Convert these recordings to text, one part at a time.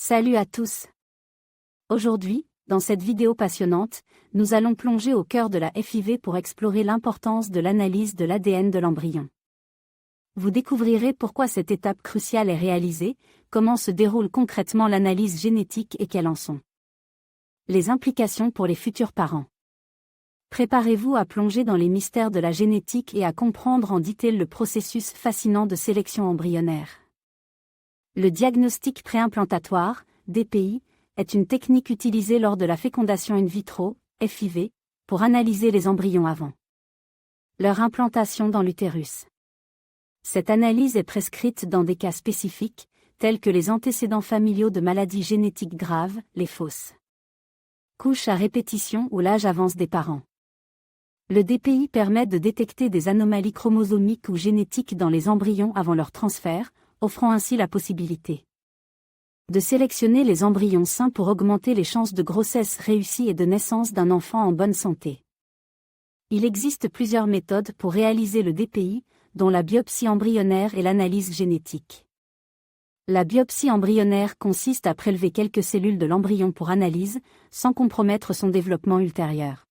Salut à tous. Aujourd'hui, dans cette vidéo passionnante, nous allons plonger au cœur de la FIV pour explorer l'importance de l'analyse de l'ADN de l'embryon. Vous découvrirez pourquoi cette étape cruciale est réalisée, comment se déroule concrètement l'analyse génétique et quelles en sont les implications pour les futurs parents. Préparez-vous à plonger dans les mystères de la génétique et à comprendre en détail le processus fascinant de sélection embryonnaire. Le diagnostic préimplantatoire, DPI, est une technique utilisée lors de la fécondation in vitro, FIV, pour analyser les embryons avant leur implantation dans l'utérus. Cette analyse est prescrite dans des cas spécifiques, tels que les antécédents familiaux de maladies génétiques graves, les fausses couches à répétition ou l'âge avance des parents. Le DPI permet de détecter des anomalies chromosomiques ou génétiques dans les embryons avant leur transfert, offrant ainsi la possibilité de sélectionner les embryons sains pour augmenter les chances de grossesse réussie et de naissance d'un enfant en bonne santé. Il existe plusieurs méthodes pour réaliser le DPI, dont la biopsie embryonnaire et l'analyse génétique. La biopsie embryonnaire consiste à prélever quelques cellules de l'embryon pour analyse, sans compromettre son développement ultérieur.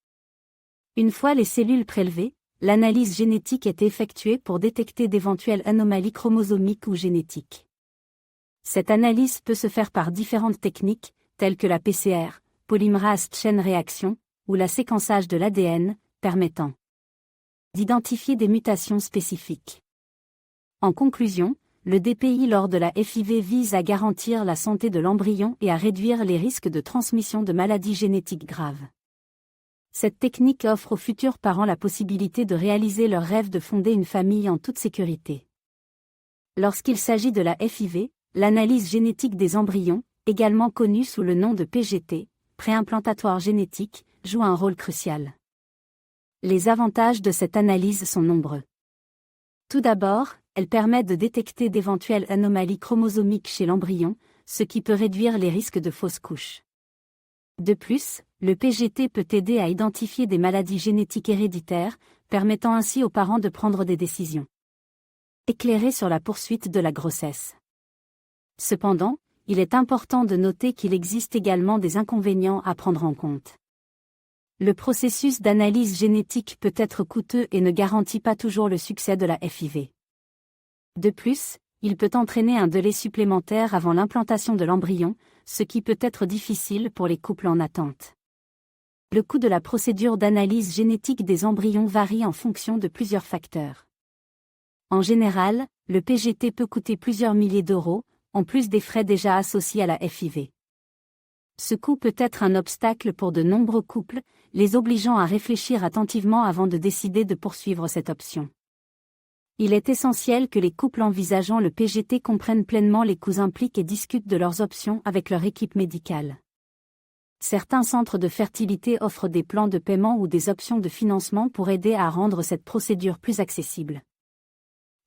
Une fois les cellules prélevées, l'analyse génétique est effectuée pour détecter d'éventuelles anomalies chromosomiques ou génétiques. Cette analyse peut se faire par différentes techniques, telles que la PCR, polymerase chain réaction, ou la séquençage de l'ADN, permettant d'identifier des mutations spécifiques. En conclusion, le DPI lors de la FIV vise à garantir la santé de l'embryon et à réduire les risques de transmission de maladies génétiques graves. Cette technique offre aux futurs parents la possibilité de réaliser leur rêve de fonder une famille en toute sécurité. Lorsqu'il s'agit de la FIV, l'analyse génétique des embryons, également connue sous le nom de PGT, préimplantatoire génétique, joue un rôle crucial. Les avantages de cette analyse sont nombreux. Tout d'abord, elle permet de détecter d'éventuelles anomalies chromosomiques chez l'embryon, ce qui peut réduire les risques de fausses couches. De plus, le PGT peut aider à identifier des maladies génétiques héréditaires, permettant ainsi aux parents de prendre des décisions éclairées sur la poursuite de la grossesse. Cependant, il est important de noter qu'il existe également des inconvénients à prendre en compte. Le processus d'analyse génétique peut être coûteux et ne garantit pas toujours le succès de la FIV. De plus, il peut entraîner un délai supplémentaire avant l'implantation de l'embryon, ce qui peut être difficile pour les couples en attente. Le coût de la procédure d'analyse génétique des embryons varie en fonction de plusieurs facteurs. En général, le PGT peut coûter plusieurs milliers d'euros, en plus des frais déjà associés à la FIV. Ce coût peut être un obstacle pour de nombreux couples, les obligeant à réfléchir attentivement avant de décider de poursuivre cette option. Il est essentiel que les couples envisageant le PGT comprennent pleinement les coûts impliqués et discutent de leurs options avec leur équipe médicale. Certains centres de fertilité offrent des plans de paiement ou des options de financement pour aider à rendre cette procédure plus accessible.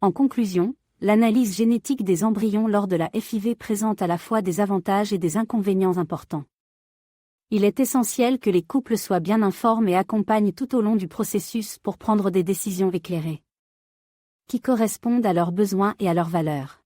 En conclusion, l'analyse génétique des embryons lors de la FIV présente à la fois des avantages et des inconvénients importants. Il est essentiel que les couples soient bien informés et accompagnent tout au long du processus pour prendre des décisions éclairées qui correspondent à leurs besoins et à leurs valeurs.